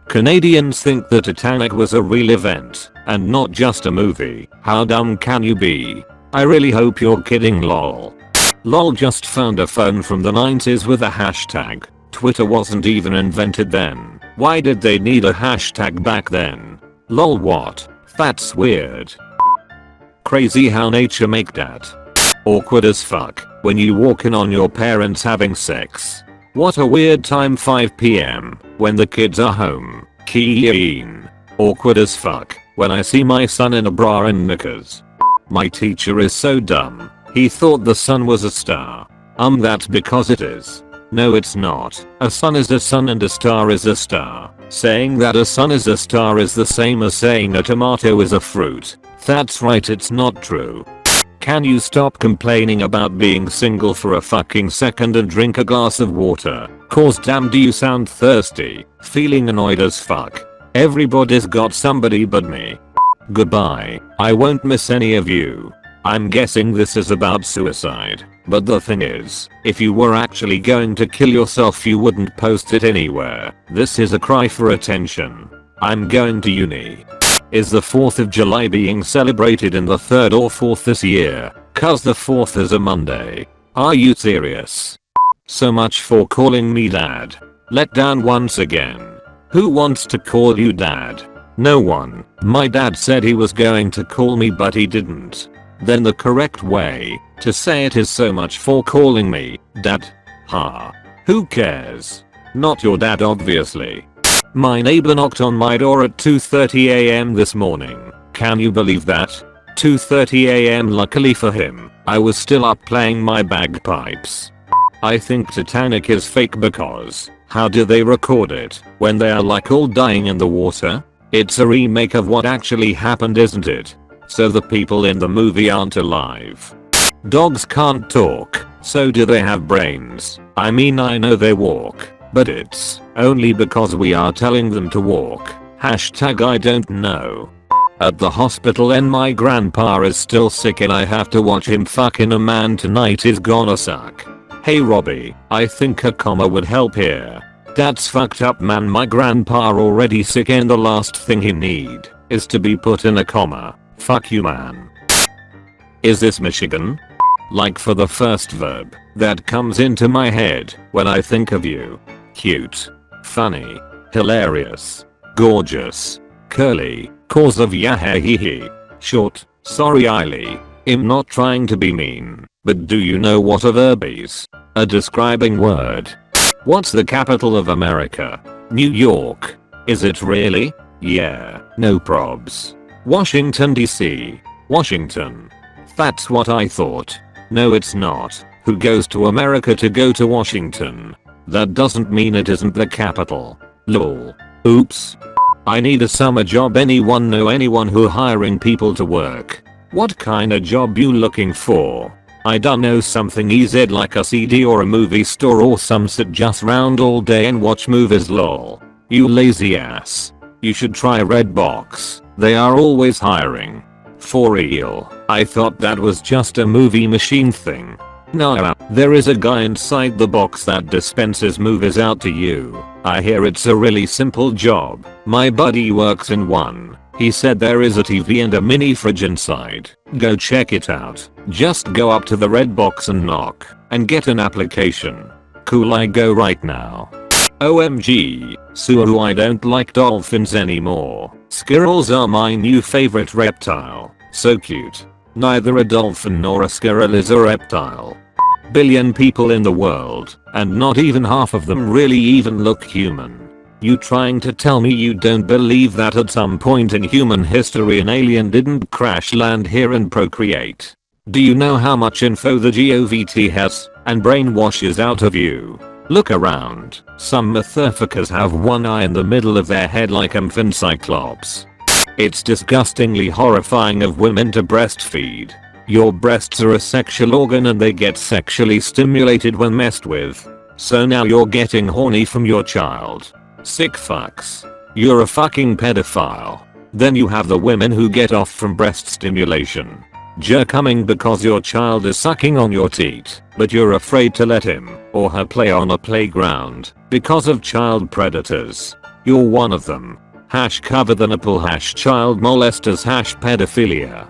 Canadians think the Titanic was a real event and not just a movie. How dumb can you be? I really hope you're kidding lol. Lol just found a phone from the 90s with a hashtag. Twitter wasn't even invented then. Why did they need a hashtag back then? Lol what? That's weird. Crazy how nature make that. Awkward as fuck when you walk in on your parents having sex. What a weird time 5 PM when the kids are home. Keen. Awkward as fuck when I see my son in a bra and knickers. My teacher is so dumb. He thought the sun was a star. That's because it is. No it's not. A sun is a sun and a star is a star. Saying that a sun is a star is the same as saying a tomato is a fruit. That's right, it's not true. Can you stop complaining about being single for a fucking second and drink a glass of water? Cause damn do you sound thirsty. Feeling annoyed as fuck. Everybody's got somebody but me. Goodbye. I won't miss any of you. I'm guessing this is about suicide. But the thing is, if you were actually going to kill yourself you wouldn't post it anywhere. This is a cry for attention. I'm going to uni. Is the 4th of July being celebrated in the 3rd or 4th this year? Cause the 4th is a Monday. Are you serious? So much for calling me dad. Let down once again. Who wants to call you dad? No one. My dad said he was going to call me but he didn't. Then the correct way to say it is so much for calling me dad. Ha. Who cares? Not your dad obviously. My neighbor knocked on my door at 2:30 AM this morning. Can you believe that? 2:30 AM luckily for him, I was still up playing my bagpipes. I think Titanic is fake because how do they record it when they are like all dying in the water? It's a remake of what actually happened isn't it? So the people in the movie aren't alive. Dogs can't talk, so do they have brains? I mean I know they walk, but it's only because we are telling them to walk. Hashtag I don't know. At the hospital and my grandpa is still sick and I have to watch him fucking a man tonight is gonna suck. Hey Robbie, I think a comma would help here. That's fucked up man, my grandpa already sick and the last thing he need is to be put in a comma. Fuck you man. Is this Michigan? Like for the first verb that comes into my head when I think of you. Cute. Funny. Hilarious. Gorgeous. Curly. Cause of yahahihi. Short. Sorry Eily. I'm not trying to be mean, but do you know what a verb is? A describing word. What's the capital of America? New York. Is it really? Yeah. No probs. Washington DC. Washington. That's what I thought. No it's not. Who goes to America to go to Washington? That doesn't mean it isn't the capital. Lol. Oops. I need a summer job. Anyone know anyone who hiring people to work? What kind of job you looking for? I don't know, something easy like a CD or a movie store or some sit just round all day and watch movies lol. You lazy ass. You should try Redbox. They are always hiring. For real, I thought that was just a movie machine thing. No, there is a guy inside the box that dispenses movies out to you. I hear it's a really simple job. My buddy works in one. He said there is a TV and a mini fridge inside. Go check it out. Just go up to the red box and knock and get an application. Cool, I go right now. OMG, Sue, I don't like dolphins anymore. Squirrels are my new favorite reptile. So cute. Neither a dolphin nor a squirrel is a reptile. Billion people in the world, and not even half of them really even look human. You trying to tell me you don't believe that at some point in human history an alien didn't crash land here and procreate? Do you know how much info the GOVT has and brainwashes out of you? Look around. Some motherfuckers have one eye in the middle of their head like Cyclops. It's disgustingly horrifying of women to breastfeed. Your breasts are a sexual organ and they get sexually stimulated when messed with. So now you're getting horny from your child. Sick fucks. You're a fucking pedophile. Then you have the women who get off from breast stimulation. Coming because your child is sucking on your teat, but you're afraid to let him or her play on a playground because of child predators. You're one of them. Cover the nipple. Child molesters. Pedophilia.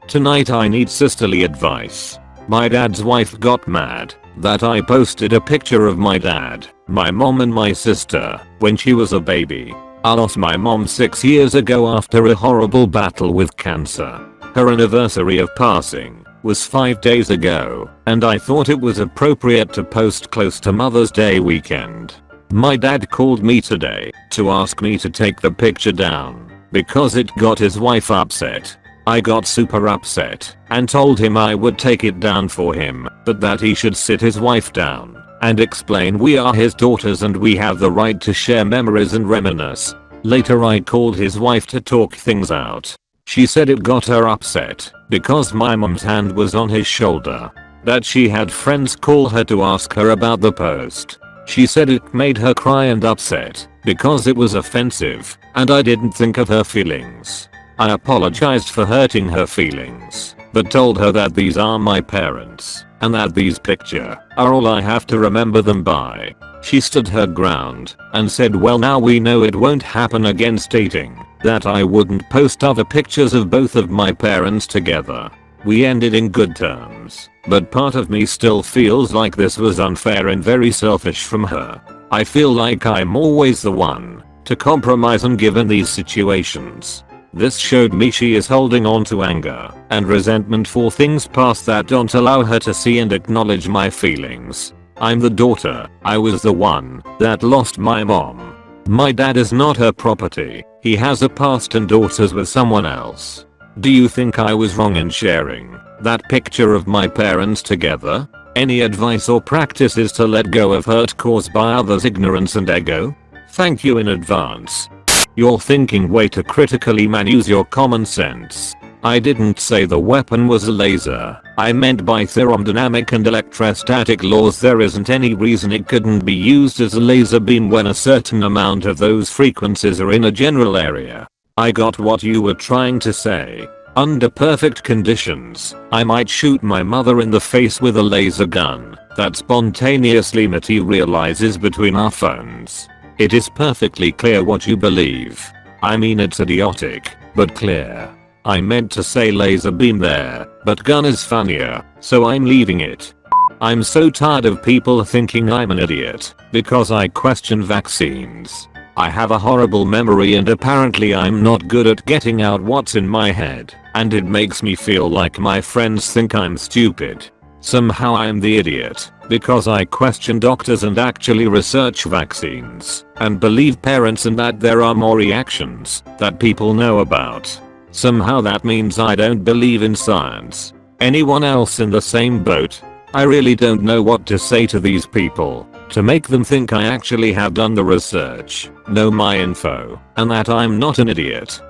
Tonight I need sisterly advice. My dad's wife got mad that I posted a picture of my dad, my mom and my sister when she was a baby. I lost my mom 6 years ago after a horrible battle with cancer. Her anniversary of passing was 5 days ago, and I thought it was appropriate to post close to Mother's Day weekend. My dad called me today to ask me to take the picture down because it got his wife upset. I got super upset and told him I would take it down for him, but that he should sit his wife down and explain we are his daughters and we have the right to share memories and reminisce. Later I called his wife to talk things out. She said it got her upset because my mom's hand was on his shoulder, that she had friends call her to ask her about the post. She said it made her cry and upset because it was offensive and I didn't think of her feelings. I apologized for hurting her feelings, but told her that these are my parents and that these pictures are all I have to remember them by. She stood her ground and said, well, now we know it won't happen again, stating that I wouldn't post other pictures of both of my parents together. We ended in good terms, but part of me still feels like this was unfair and very selfish from her. I feel like I'm always the one to compromise and give in these situations. This showed me she is holding on to anger and resentment for things past that don't allow her to see and acknowledge my feelings. I'm the daughter. I was the one that lost my mom. My dad is not her property. He has a past and daughters with someone else. Do you think I was wrong in sharing that picture of my parents together? Any advice or practices to let go of hurt caused by others' ignorance and ego? Thank you in advance. You're thinking way too critically, man. Use your common sense. I didn't say the weapon was a laser. I meant by thermodynamic and electrostatic laws there isn't any reason it couldn't be used as a laser beam when a certain amount of those frequencies are in a general area. I got what you were trying to say. Under perfect conditions, I might shoot my mother in the face with a laser gun that spontaneously materializes between our phones. It is perfectly clear what you believe. I mean, it's idiotic, but clear. I meant to say laser beam there, but gun is funnier, so I'm leaving it. I'm so tired of people thinking I'm an idiot because I question vaccines. I have a horrible memory and apparently I'm not good at getting out what's in my head, and it makes me feel like my friends think I'm stupid. Somehow I'm the idiot because I question doctors and actually research vaccines and believe parents and that there are more reactions that people know about. Somehow that means I don't believe in science. Anyone else in the same boat? I really don't know what to say to these people to make them think I actually have done the research, know my info, and that I'm not an idiot.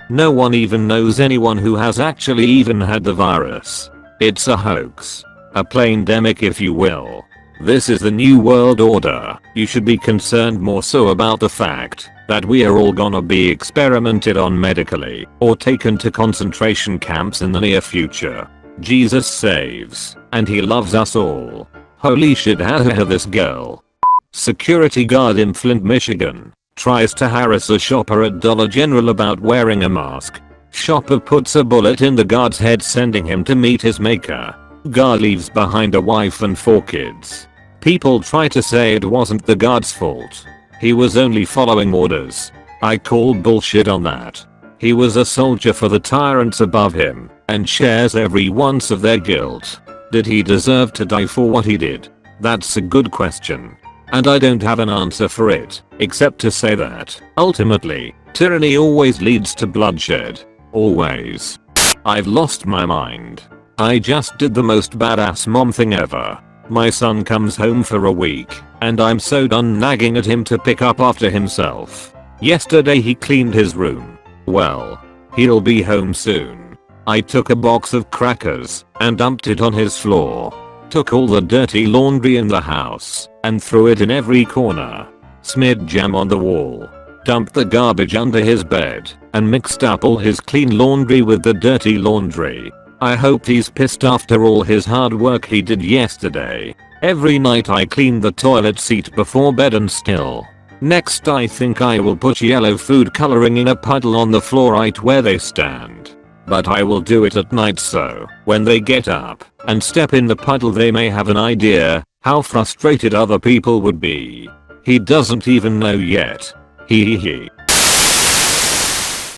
No one even knows anyone who has actually even had the virus. It's a hoax. A plandemic, if you will. This is the new world order. You should be concerned more so about the fact that we are all gonna be experimented on medically or taken to concentration camps in the near future. Jesus saves, and he loves us all. Holy shit, this girl. Security guard in Flint, Michigan tries to harass a shopper at Dollar General about wearing a mask. Shopper puts a bullet in the guard's head, sending him to meet his maker. Guard leaves behind a wife and 4 kids. People try to say it wasn't the guard's fault. He was only following orders. I call bullshit on that. He was a soldier for the tyrants above him and shares every ounce of their guilt. Did he deserve to die for what he did? That's a good question. And I don't have an answer for it, except to say that, ultimately, tyranny always leads to bloodshed. Always. I've lost my mind. I just did the most badass mom thing ever. My son comes home for a week, and I'm so done nagging at him to pick up after himself. Yesterday he cleaned his room. Well, he'll be home soon. I took a box of crackers and dumped it on his floor. Took all the dirty laundry in the house and threw it in every corner. Smeared jam on the wall. Dumped the garbage under his bed and mixed up all his clean laundry with the dirty laundry. I hope he's pissed after all his hard work he did yesterday. Every night I clean the toilet seat before bed and still Next I think I will put yellow food coloring in a puddle on the floor right where they stand. But I will do it at night so when they get up and step in the puddle they may have an idea how frustrated other people would be. He doesn't even know yet. Hee hee hee.